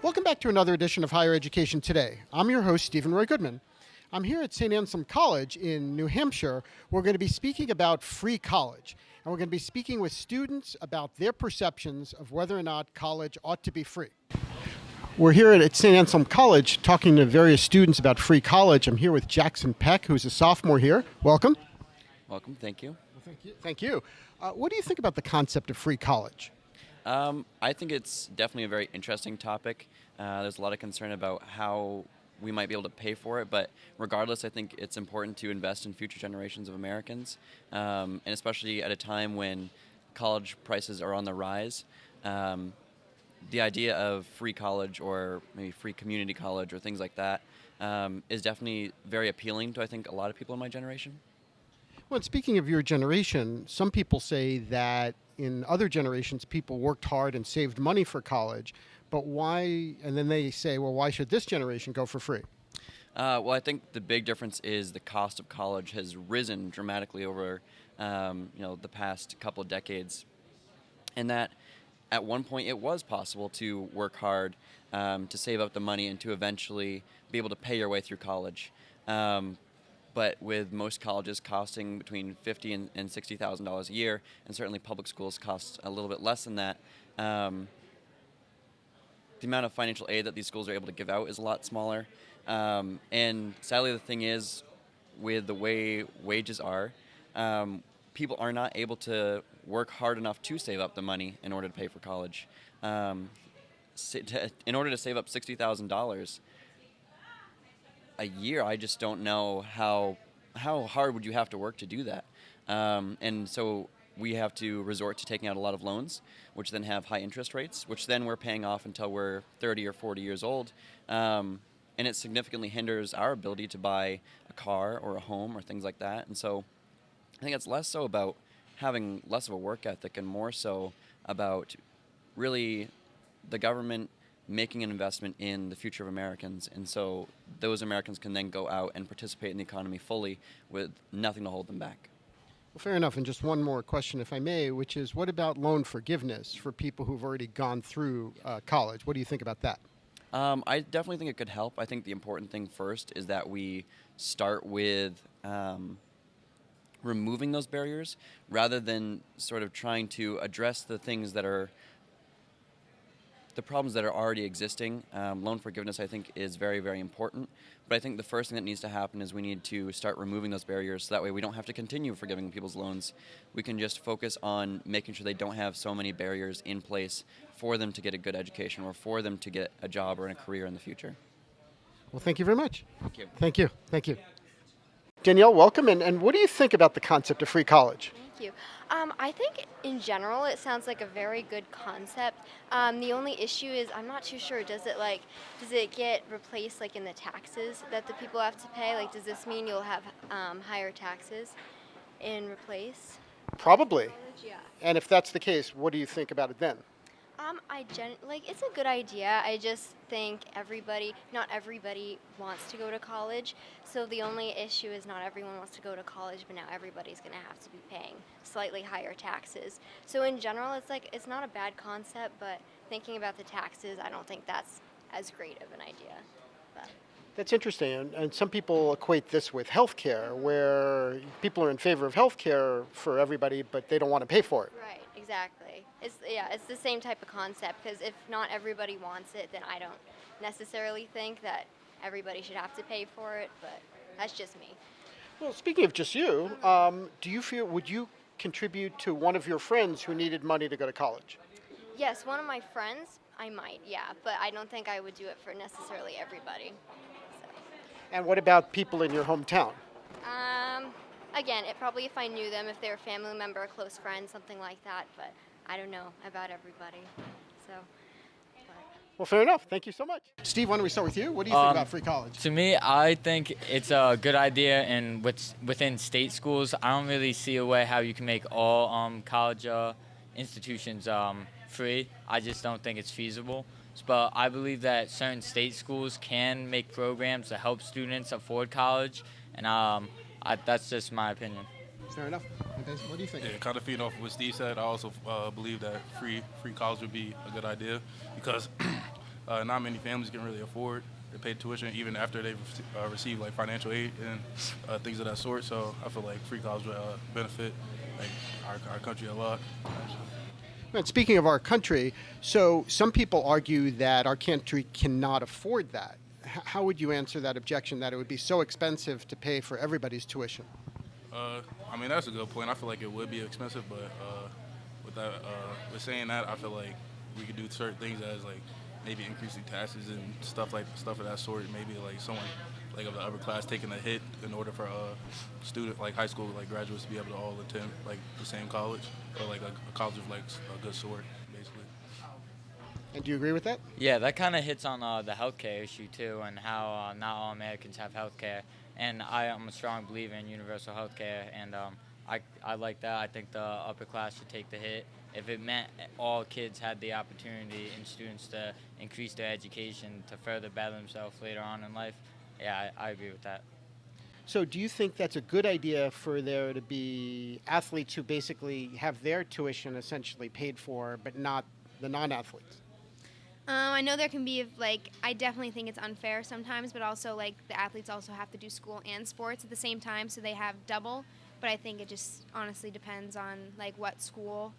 Welcome back to another edition of Higher Education Today. I'm your host, Stephen Roy Goodman. I'm here at St. Anselm College in New Hampshire. We're going to be speaking about free college. And we're going to be speaking with students about their perceptions of whether or not college ought to be free. We're here at St. Anselm College talking to various students about free college. I'm here with Jackson Peck, who's a sophomore here. Welcome. Welcome, thank you. Well, thank you. Thank you. What do you think about the concept of free college? I think it's definitely a very interesting topic. There's a lot of concern about how we might be able to pay for it, but regardless, I think it's important to invest in future generations of Americans, and especially at a time when college prices are on the rise. The idea of free college or maybe free community college or things like that is definitely very appealing to, I think, a lot of people in my generation. Well, and speaking of your generation, some people say that in other generations, people worked hard and saved money for college, but why, and then they say, well, why should this generation go for free? Well, I think the big difference is the cost of college has risen dramatically over, the past couple of decades, and that at one point it was possible to work hard, to save up the money and to eventually be able to pay your way through college. But with most colleges costing between $50,000 and $60,000 a year, and certainly public schools cost a little bit less than that, the amount of financial aid that these schools are able to give out is a lot smaller. And sadly, the thing is, with the way wages are, people are not able to work hard enough to save up the money in order to pay for college. In order to save up $60,000 a year, I just don't know how hard would you have to work to do that. And so we have to resort to taking out a lot of loans, which then have high interest rates, which then we're paying off until we're 30 or 40 years old. And it significantly hinders our ability to buy a car or a home or things like that. And so I think it's less so about having less of a work ethic and more so about really the government making an investment in the future of Americans, and so those Americans can then go out and participate in the economy fully with nothing to hold them back. Well, fair enough. And just one more question, if I may, which is, what about loan forgiveness for people who've already gone through college? What do you think about that? I definitely think it could help. I think the important thing first is that we start with removing those barriers rather than sort of trying to address the things that are the problems that are already existing. Loan forgiveness, I think, is very, very important. But I think the first thing that needs to happen is we need to start removing those barriers so that way we don't have to continue forgiving people's loans. We can just focus on making sure they don't have so many barriers in place for them to get a good education or for them to get a job or a career in the future. Well, thank you very much. Thank you. Thank you. Thank you. Danielle, welcome. And what do you think about the concept of free college? Thank you. I think in general it sounds like a very good concept. The only issue is I'm not too sure. Does it get replaced like in the taxes that the people have to pay? Like, does this mean you'll have higher taxes in replace? Probably. Yeah. And if that's the case, what do you think about it then? It's a good idea. I just think not everybody wants to go to college. So the only issue is not everyone wants to go to college, but now everybody's going to have to be paying slightly higher taxes. So in general, it's not a bad concept, but thinking about the taxes, I don't think that's as great of an idea. But. That's interesting. And some people equate this with healthcare, where people are in favor of healthcare for everybody, but they don't want to pay for it. Right, exactly. It's the same type of concept, because if not everybody wants it, then I don't necessarily think that everybody should have to pay for it, but that's just me. Well, speaking of just you, would you contribute to one of your friends who needed money to go to college? Yes, one of my friends, I might, yeah, but I don't think I would do it for necessarily everybody. So. And what about people in your hometown? Again, probably if I knew them, if they're a family member, a close friend, something like that, but I don't know about everybody, so. Well, fair enough. Thank you so much. Steve, why don't we start with you? What do you think about free college? To me, I think it's a good idea, and within state schools, I don't really see a way how you can make all college institutions free. I just don't think it's feasible. But I believe that certain state schools can make programs to help students afford college, and that's just my opinion. Fair enough. What do you think? Yeah, kind of feeding off of what Steve said, I also believe that free college would be a good idea because not many families can really afford to pay tuition even after they've received like financial aid and things of that sort. So I feel like free college would benefit like our country a lot. And speaking of our country, so some people argue that our country cannot afford that. How would you answer that objection that it would be so expensive to pay for everybody's tuition? I mean, that's a good point. I feel like it would be expensive, but with saying that, I feel like we could do certain things as like maybe increasing taxes and stuff of that sort. Maybe like someone like of the upper class taking a hit in order for a student like high school like graduates to be able to all attend like the same college or like a college of like a good sort, basically. And do you agree with that? Yeah, that kind of hits on the healthcare issue too, and how not all Americans have healthcare. And I am a strong believer in universal healthcare, and I like that. I think the upper class should take the hit. If it meant all kids had the opportunity and students to increase their education to further better themselves later on in life, yeah, I agree with that. So do you think that's a good idea for there to be athletes who basically have their tuition essentially paid for, but not the non-athletes? I know there can be, like, I definitely think it's unfair sometimes, but also, like, the athletes also have to do school and sports at the same time, so they have double. But I think it just honestly depends on, like, what school.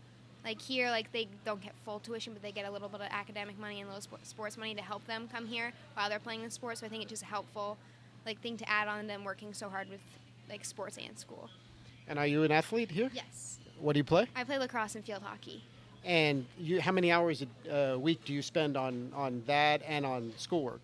Like, here, like, they don't get full tuition, but they get a little bit of academic money and a little sports money to help them come here while they're playing the sport. So I think it's just a helpful, like, thing to add on them working so hard with, like, sports and school. And are you an athlete here? Yes. What do you play? I play lacrosse and field hockey. And how many hours a week do you spend on that and on schoolwork?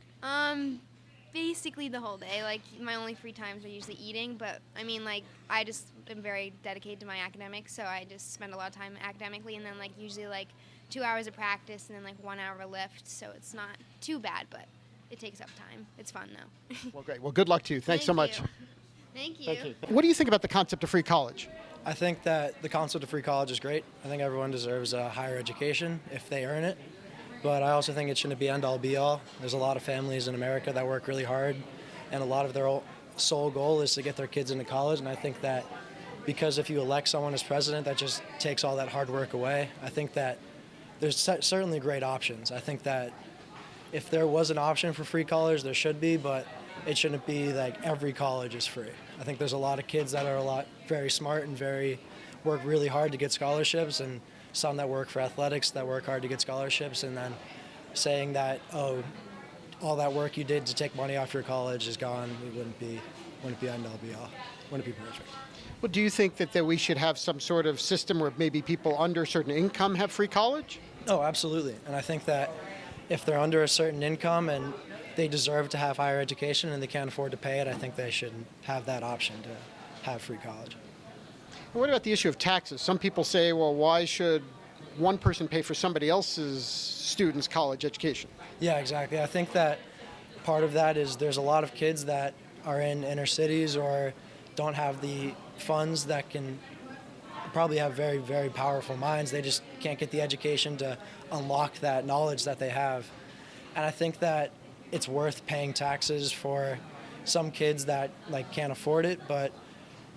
Basically the whole day. Like, my only free times are usually eating, but I mean, like, I just am very dedicated to my academics, so I just spend a lot of time academically, and then, like, usually, like, 2 hours of practice and then, like, 1 hour lift, so it's not too bad, but it takes up time. It's fun, though. Well, great. Well, good luck to you. Thanks so much. Thank you. Thank you. What do you think about the concept of free college? I think that the concept of free college is great. I think everyone deserves a higher education if they earn it. But I also think it shouldn't be end-all be-all. There's a lot of families in America that work really hard, and a lot of their sole goal is to get their kids into college. And I think that because if you elect someone as president, that just takes all that hard work away. I think that there's certainly great options. I think that if there was an option for free college, there should be, but it shouldn't be like every college is free. I think there's a lot of kids that are very smart and work really hard to get scholarships, and some that work for athletics that work hard to get scholarships, and then saying that, oh, all that work you did to take money off your college is gone, it wouldn't be end all be all. Wouldn't be perfect. Well, do you think that we should have some sort of system where maybe people under a certain income have free college? Oh, absolutely. And I think that if they're under a certain income and they deserve to have higher education and they can't afford to pay it, I think they should have that option to have free college. Well, what about the issue of taxes? Some people say, well, why should one person pay for somebody else's student's college education? Yeah, exactly. I think that part of that is there's a lot of kids that are in inner cities or don't have the funds that can probably have very, very powerful minds. They just can't get the education to unlock that knowledge that they have. And I think that it's worth paying taxes for some kids that can't afford it, but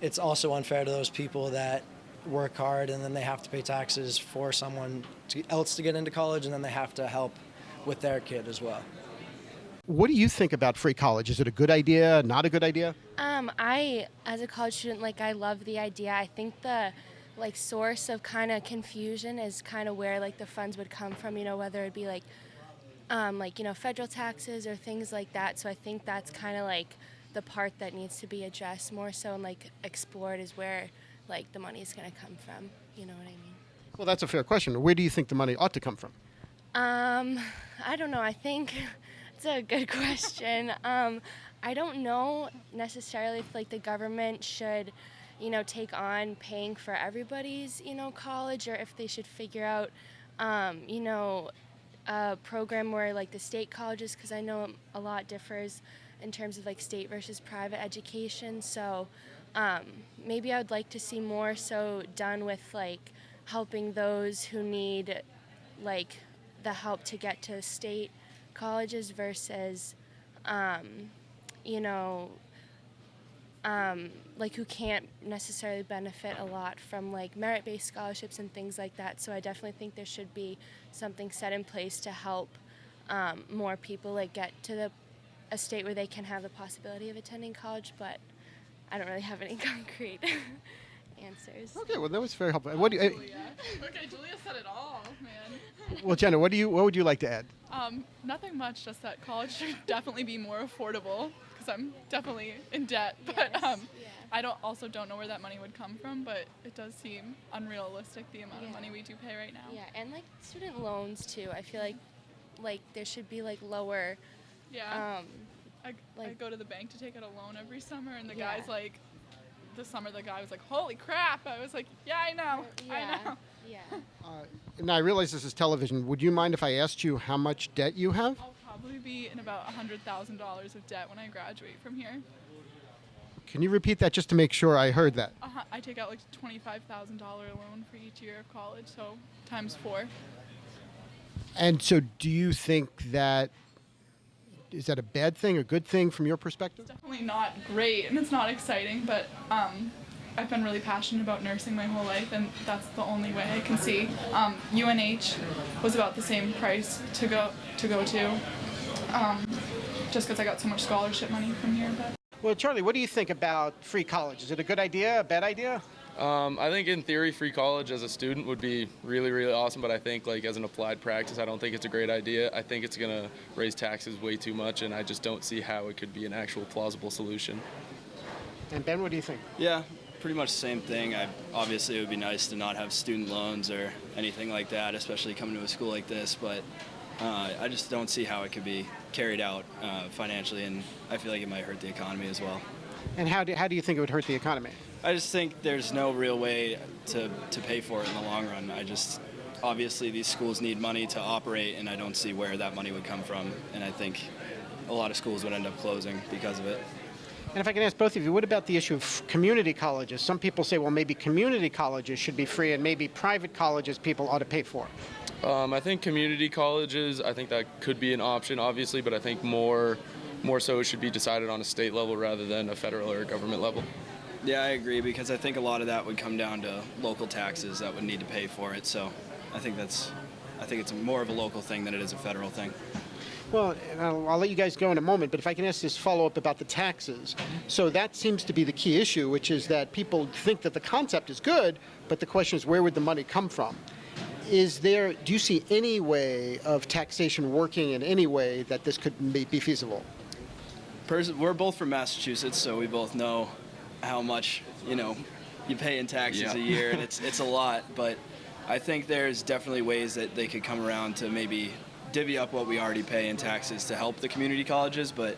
it's also unfair to those people that work hard and then they have to pay taxes for someone else to get into college, and then they have to help with their kid as well. What do you think about free college? Is it a good idea, not a good idea? I, as a college student, I love the idea. I think the source of kind of confusion is kind of where the funds would come from, whether it be federal taxes or things like that. So I think that's kind of the part that needs to be addressed more so and explored is where the money is going to come from. You know what I mean? Well, that's a fair question. Where do you think the money ought to come from? I don't know. I think it's a good question. I don't know necessarily if the government should, take on paying for everybody's, college, or if they should figure out, a program where the state colleges, because I know a lot differs in terms of state versus private education. So maybe I would like to see more so done with helping those who need the help to get to state colleges versus who can't necessarily benefit a lot from merit-based scholarships and things like that. So I definitely think there should be something set in place to help more people like get to a state where they can have the possibility of attending college, but I don't really have any concrete answers. Okay, well that was very helpful. What do you, Okay, Julia said it all, man. well, Jenna, what would you like to add? Nothing much, just that college should definitely be more affordable because I'm definitely in debt. But I don't know where that money would come from, but it does seem unrealistic the amount of money we do pay right now. Yeah, and like student loans too. I feel like there should be like lower. Yeah. I go to the bank to take out a loan every summer, and the guy's like, this summer the guy was like, holy crap. I was like, yeah, I know. Yeah. And I realize this is television. Would you mind if I asked you how much debt you have? I'll probably be in about $100,000 of debt when I graduate from here. Can you repeat that just to make sure I heard that? I take out like a $25,000 loan for each year of college, so times 4. And so do you think is that a bad thing, a good thing from your perspective? It's definitely not great and it's not exciting, but I've been really passionate about nursing my whole life, and that's the only way I can see. UNH was about the same price to go to, just because I got so much scholarship money from here. But. Well, Charlie, what do you think about free college? Is it a good idea, a bad idea? I think in theory, free college as a student would be really, really awesome, but I think like as an applied practice, I don't think it's a great idea. I think it's going to raise taxes way too much, and I just don't see how it could be an actual plausible solution. And Ben, what do you think? Yeah, pretty much the same thing. Obviously, it would be nice to not have student loans or anything like that, especially coming to a school like this, but I just don't see how it could be carried out financially, and I feel like it might hurt the economy as well. And how do you think it would hurt the economy? I just think there's no real way to pay for it in the long run. Obviously these schools need money to operate, and I don't see where that money would come from, and I think a lot of schools would end up closing because of it. And if I can ask both of you, what about the issue of community colleges? Some people say, well, maybe community colleges should be free and maybe private colleges people ought to pay for. I think community colleges, I think that could be an option, obviously, but I think more so it should be decided on a state level rather than a federal or a government level. Yeah, I agree, because I think a lot of that would come down to local taxes that would need to pay for it. So I think it's more of a local thing than it is a federal thing. Well, I'll let you guys go in a moment, but if I can ask this follow-up about the taxes. So that seems to be the key issue, which is that people think that the concept is good, but the question is where would the money come from? Do you see any way of taxation working in any way that this could be feasible? We're both from Massachusetts, so we both know how much you pay in taxes a year, and it's a lot. But I think there's definitely ways that they could come around to maybe divvy up what we already pay in taxes to help the community colleges. But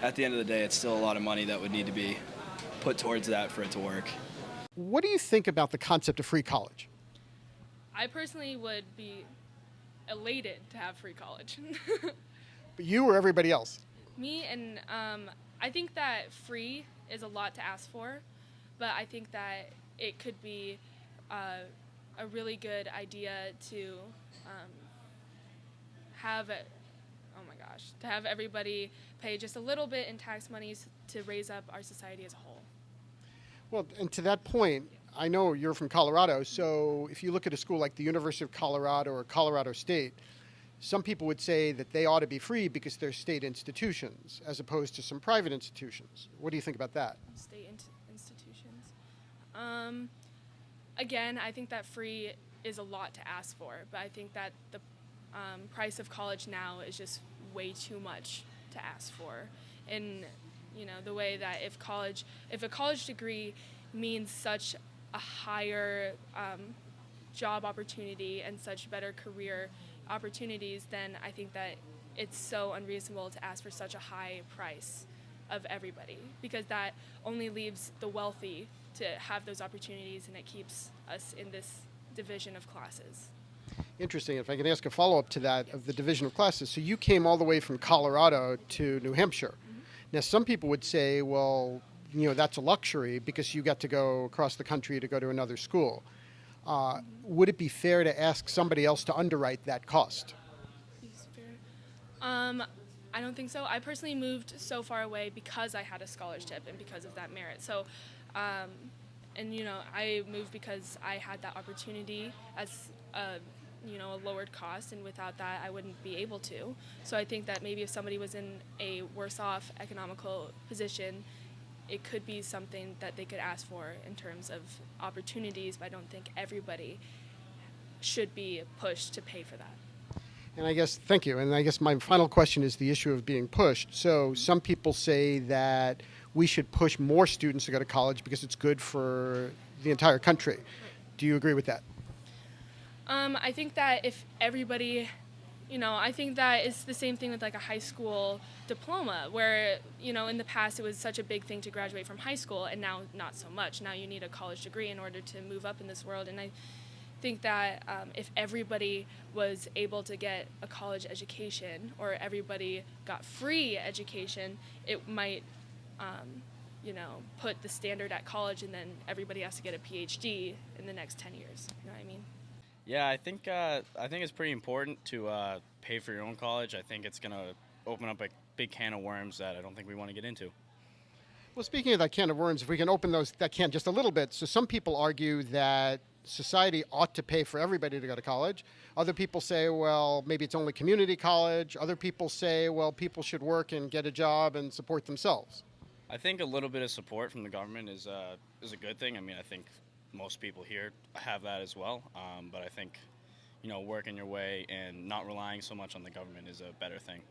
at the end of the day, it's still a lot of money that would need to be put towards that for it to work. What do you think about the concept of free college? I personally would be elated to have free college. But you or everybody else? Me, and I think that free is a lot to ask for, but I think that it could be a really good idea to have everybody pay just a little bit in tax monies to raise up our society as a whole. Well, and to that point, I know you're from Colorado, so if you look at a school like the University of Colorado or Colorado State, some people would say that they ought to be free because they're state institutions as opposed to some private institutions. What do you think about that? State institutions. Again, I think that free is a lot to ask for, but I think that the price of college now is just way too much to ask for. And the way that if a college degree means such a higher job opportunity and such better career opportunities, then I think that it's so unreasonable to ask for such a high price of everybody, because that only leaves the wealthy to have those opportunities, and it keeps us in this division of classes. Interesting. If I can ask a follow-up to that of the division of classes. So you came all the way from Colorado to New Hampshire. Mm-hmm. Now, some people would say, well, that's a luxury because you got to go across the country to go to another school. Would it be fair to ask somebody else to underwrite that cost? I don't think so. I personally moved so far away because I had a scholarship and because of that merit. So, I moved because I had that opportunity as a lowered cost, and without that I wouldn't be able to. So I think that maybe if somebody was in a worse off economical position, it could be something that they could ask for in terms of opportunities, but I don't think everybody should be pushed to pay for that. And I guess, thank you. And I guess my final question is the issue of being pushed. So some people say that we should push more students to go to college because it's good for the entire country. Right. Do you agree with that? I think that if everybody, I think that it's the same thing with like a high school diploma where, in the past it was such a big thing to graduate from high school, and now not so much. Now you need a college degree in order to move up in this world. And I think that if everybody was able to get a college education, or everybody got free education, it might, put the standard at college, and then everybody has to get a PhD in the next 10 years. You know what I mean? Yeah, I think it's pretty important to pay for your own college. I think it's going to open up a big can of worms that I don't think we want to get into. Well, speaking of that can of worms, if we can open that can just a little bit. So some people argue that society ought to pay for everybody to go to college. Other people say, well, maybe it's only community college. Other people say, well, people should work and get a job and support themselves. I think a little bit of support from the government is a good thing. I mean, I think most people here have that as well. But I think, working your way and not relying so much on the government is a better thing.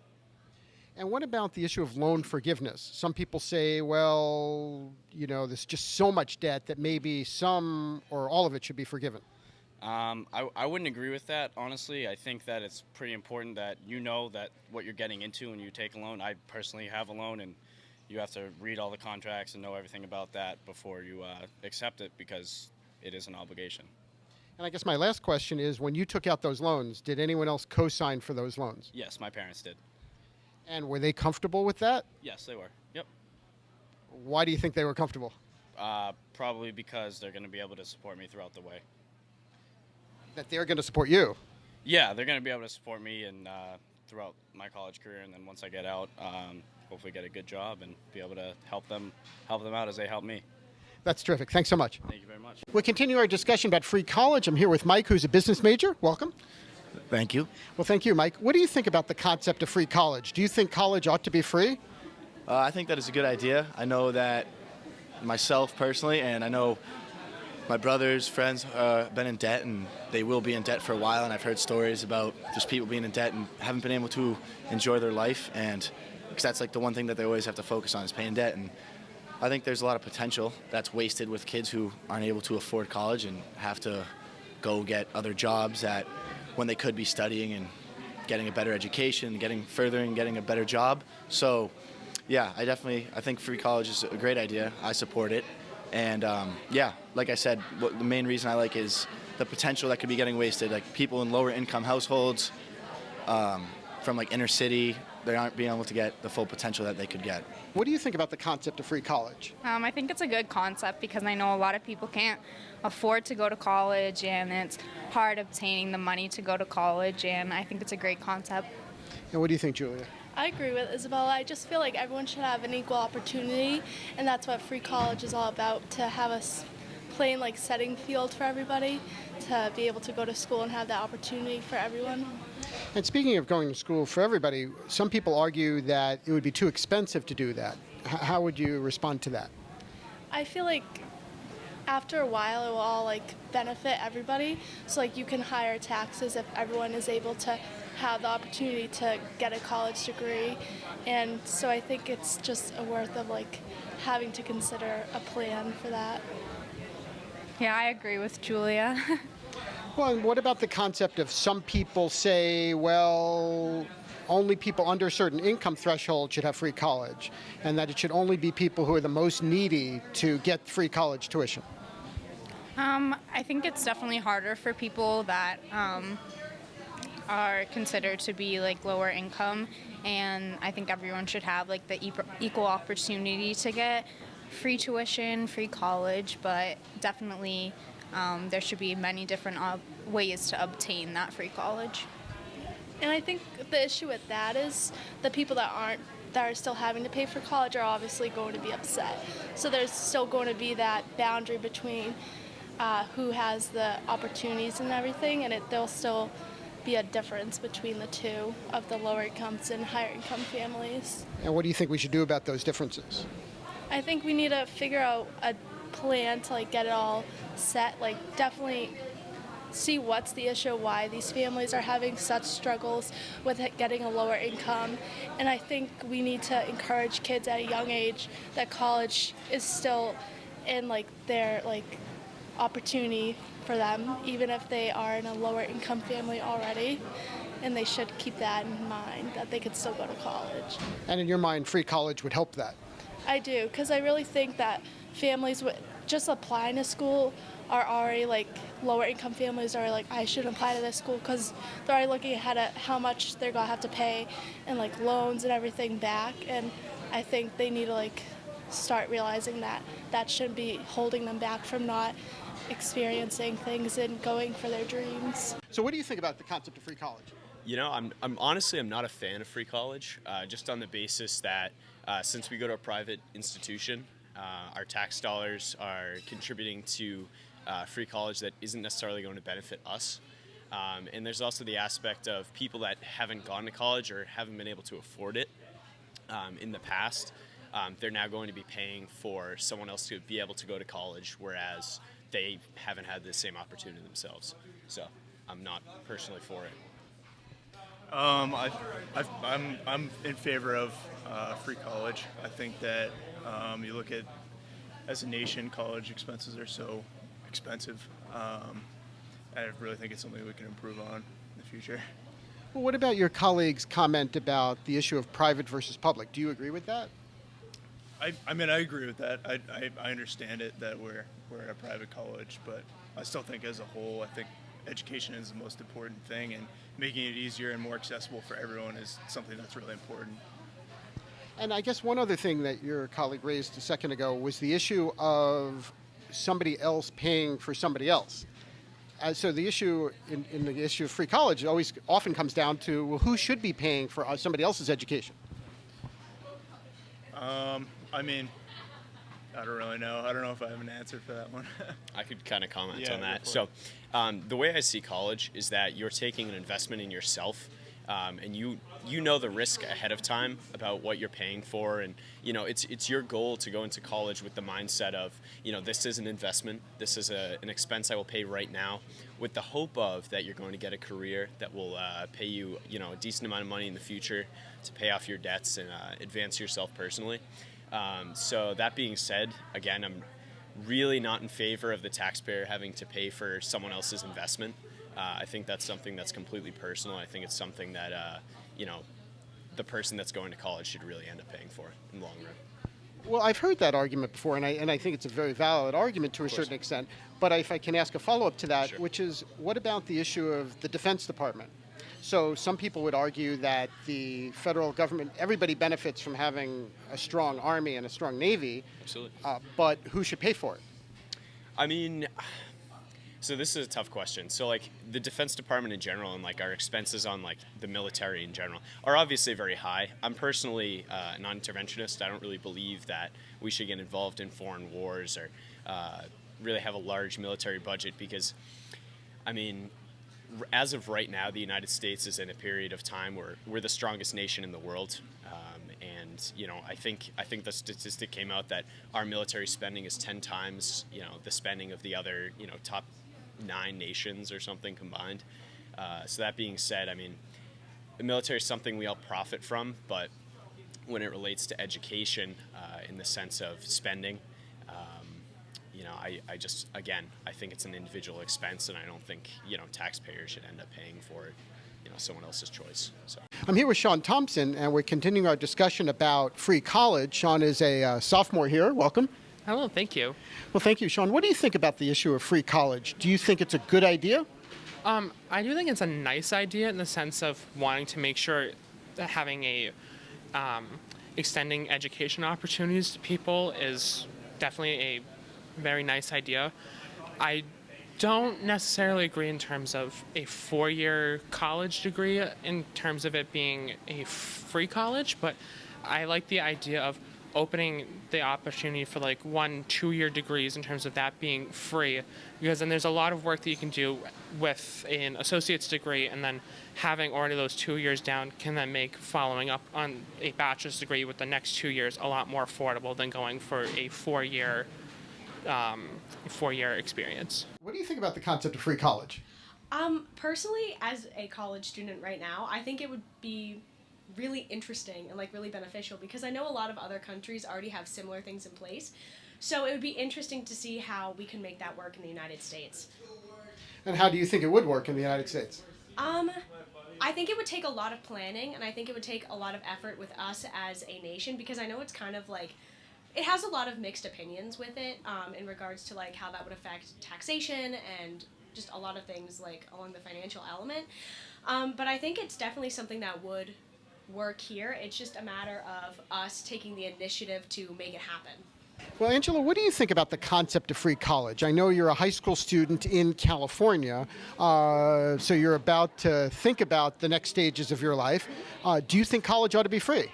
And what about the issue of loan forgiveness? Some people say, well, there's just so much debt that maybe some or all of it should be forgiven. I wouldn't agree with that, honestly. I think that it's pretty important that that what you're getting into when you take a loan. I personally have a loan, and you have to read all the contracts and know everything about that before you accept it, because it is an obligation. And I guess my last question is, when you took out those loans, did anyone else co-sign for those loans? Yes, my parents did. And were they comfortable with that? Yes, they were. Yep. Why do you think they were comfortable? Probably because they're going to be able to support me throughout the way. That they're going to support you? Yeah, they're going to be able to support me and throughout my college career, and then once I get out, hopefully get a good job and be able to help them out as they help me. That's terrific. Thanks so much. Thank you very much. We'll continue our discussion about free college. I'm here with Mike, who's a business major. Welcome. Thank you. Well, thank you, Mike. What do you think about the concept of free college? Do you think college ought to be free? I think that is a good idea. I know that myself personally, and I know my brothers, friends been in debt, and they will be in debt for a while, and I've heard stories about just people being in debt and haven't been able to enjoy their life, and because that's like the one thing that they always have to focus on is paying debt. And I think there's a lot of potential that's wasted with kids who aren't able to afford college and have to go get other jobs when they could be studying and getting a better education, getting further and getting a better job. So yeah, I think free college is a great idea. I support it. And like I said, the main reason I like is the potential that could be getting wasted. Like people in lower income households from like inner city, they aren't being able to get the full potential that they could get. What do you think about the concept of free college? I think it's a good concept because I know a lot of people can't afford to go to college, and it's hard obtaining the money to go to college, and I think it's a great concept. And what do you think, Julia? I agree with Isabella. I just feel like everyone should have an equal opportunity, and that's what free college is all about, to have a plain setting field for everybody, to be able to go to school and have that opportunity for everyone. And speaking of going to school for everybody, some people argue that it would be too expensive to do that. How would you respond to that? I feel like after a while it will all benefit everybody. So you can higher taxes if everyone is able to have the opportunity to get a college degree. And so I think it's just a worth of having to consider a plan for that. Yeah, I agree with Julia. Well, and what about the concept of some people say, well, only people under a certain income threshold should have free college, and that it should only be people who are the most needy to get free college tuition? I think it's definitely harder for people that are considered to be lower income, and I think everyone should have the equal opportunity to get free tuition, free college, but definitely there should be many different ways to obtain that free college. And I think the issue with that is the people that are still having to pay for college are obviously going to be upset. So there's still going to be that boundary between who has the opportunities and everything, and there'll still be a difference between the two of the lower incomes and higher income families. And what do you think we should do about those differences? I think we need to figure out a plan to get it all set, definitely see what's the issue, why these families are having such struggles with getting a lower income. And I think we need to encourage kids at a young age that college is still in their opportunity for them, even if they are in a lower income family already. And they should keep that in mind, that they could still go to college. And in your mind, free college would help that? I do, because I really think that families just applying to school are already lower income families are I shouldn't apply to this school, because they're already looking ahead at how much they're going to have to pay and loans and everything back. And I think they need to start realizing that shouldn't be holding them back from not experiencing things and going for their dreams. So what do you think about the concept of free college? You know, I'm honestly not a fan of free college, just on the basis that since we go to a private institution, our tax dollars are contributing to free college that isn't necessarily going to benefit us. And there's also the aspect of people that haven't gone to college or haven't been able to afford it in the past. They're now going to be paying for someone else to be able to go to college, whereas they haven't had the same opportunity themselves. So I'm not personally for it. I'm in favor of free college. I think that you look at, as a nation, college expenses are so expensive. I really think it's something we can improve on in the future. Well, what about your colleague's comment about the issue of private versus public? Do you agree with that? I mean, I agree with that. I understand it that we're at a private college, but I still think as a whole, I think education is the most important thing, and making it easier and more accessible for everyone is something that's really important. And I guess one other thing that your colleague raised a second ago was the issue of somebody else paying for somebody else. So the issue in the issue of free college often comes down to, well, who should be paying for somebody else's education? I mean, I don't really know. I don't know if I have an answer for that one. I could kind of comment on that. So the way I see college is that you're taking an investment in yourself, and you know the risk ahead of time about what you're paying for, and it's your goal to go into college with the mindset of, this is an investment, this is an expense I will pay right now, with the hope of that you're going to get a career that will pay you a decent amount of money in the future to pay off your debts and advance yourself personally. So that being said, again, I'm really not in favor of the taxpayer having to pay for someone else's investment. I think that's something that's completely personal. I think it's something that, the person that's going to college should really end up paying for in the long run. Well, I've heard that argument before, and I think it's a very valid argument to a certain extent. But if I can ask a follow-up to that, Sure. which is, what about the issue of the Defense Department? So some people would argue that the federal government, everybody benefits from having a strong Army and a strong Navy. Absolutely. But who should pay for it? I mean, so this is a tough question. So the Defense Department in general and our expenses on the military in general are obviously very high. I'm personally a non-interventionist. I don't really believe that we should get involved in foreign wars or really have a large military budget because, I mean, as of right now, the United States is in a period of time where we're the strongest nation in the world. And I think the statistic came out that our military spending is 10 times, the spending of the other, top 9 nations or something combined. So that being said, I mean, the military is something we all profit from, but when it relates to education in the sense of spending, I think it's an individual expense, and I don't think, taxpayers should end up paying for it, someone else's choice. So I'm here with Sean Thompson, and we're continuing our discussion about free college. Sean is a sophomore here. Welcome. Hello, thank you. Well, thank you, Sean. What do you think about the issue of free college? Do you think it's a good idea? I do think it's a nice idea in the sense of wanting to make sure that having extending education opportunities to people is definitely a very nice idea. I don't necessarily agree in terms of a 4-year college degree in terms of it being a free college, but I like the idea of opening the opportunity for like 1-2 year degrees in terms of that being free, because then there's a lot of work that you can do with an associate's degree, and then having already those 2 years down can then make following up on a bachelor's degree with the next 2 years a lot more affordable than going for a 4-year experience. What do you think about the concept of free college? Personally, as a college student right now, I think it would be really interesting and like really beneficial, because I know a lot of other countries already have similar things in place. So it would be interesting to see how we can make that work in the United States. And how do you think it would work in the United States? I think it would take a lot of planning, and I think it would take a lot of effort with us as a nation, because I know it's kind of like, it has a lot of mixed opinions with it in regards to like how that would affect taxation and just a lot of things like along the financial element. But I think it's definitely something that would work here. It's just a matter of us taking the initiative to make it happen. Well, Angela, what do you think about the concept of free college? I know you're a high school student in California, so you're about to think about the next stages of your life. Do you think college ought to be free?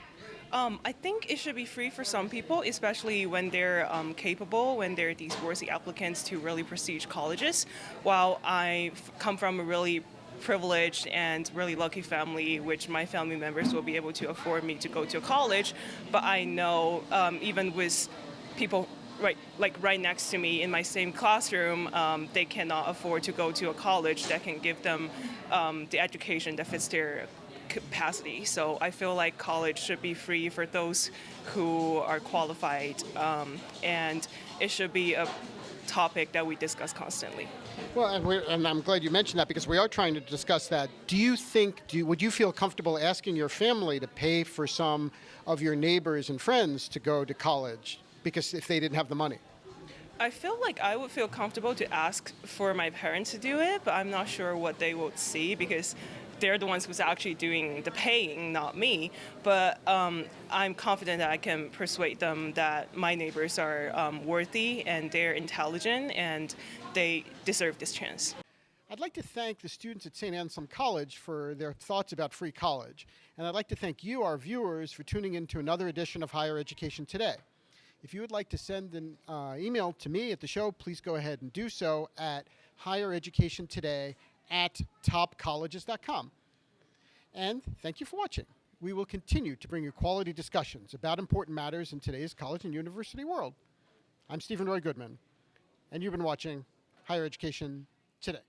I think it should be free for some people, especially when they're capable, when they're these worthy applicants to really prestige colleges. While I come from a really privileged and really lucky family, which my family members will be able to afford me to go to college, but I know even with people right next to me in my same classroom, they cannot afford to go to a college that can give them the education that fits their capacity. So I feel like college should be free for those who are qualified, and it should be a topic that we discuss constantly. Well, and I'm glad you mentioned that, because we are trying to discuss that. Would you feel comfortable asking your family to pay for some of your neighbors and friends to go to college, because if they didn't have the money? I feel like I would feel comfortable to ask for my parents to do it, but I'm not sure what they would see, because they're the ones who's actually doing the paying, not me. But I'm confident that I can persuade them that my neighbors are worthy and they're intelligent and they deserve this chance. I'd like to thank the students at St. Anselm College for their thoughts about free college. And I'd like to thank you, our viewers, for tuning in to another edition of Higher Education Today. If you would like to send an email to me at the show, please go ahead and do so at highereducationtoday@topcolleges.com. And thank you for watching. We will continue to bring you quality discussions about important matters in today's college and university world. I'm Stephen Roy Goodman, and you've been watching Higher Education Today.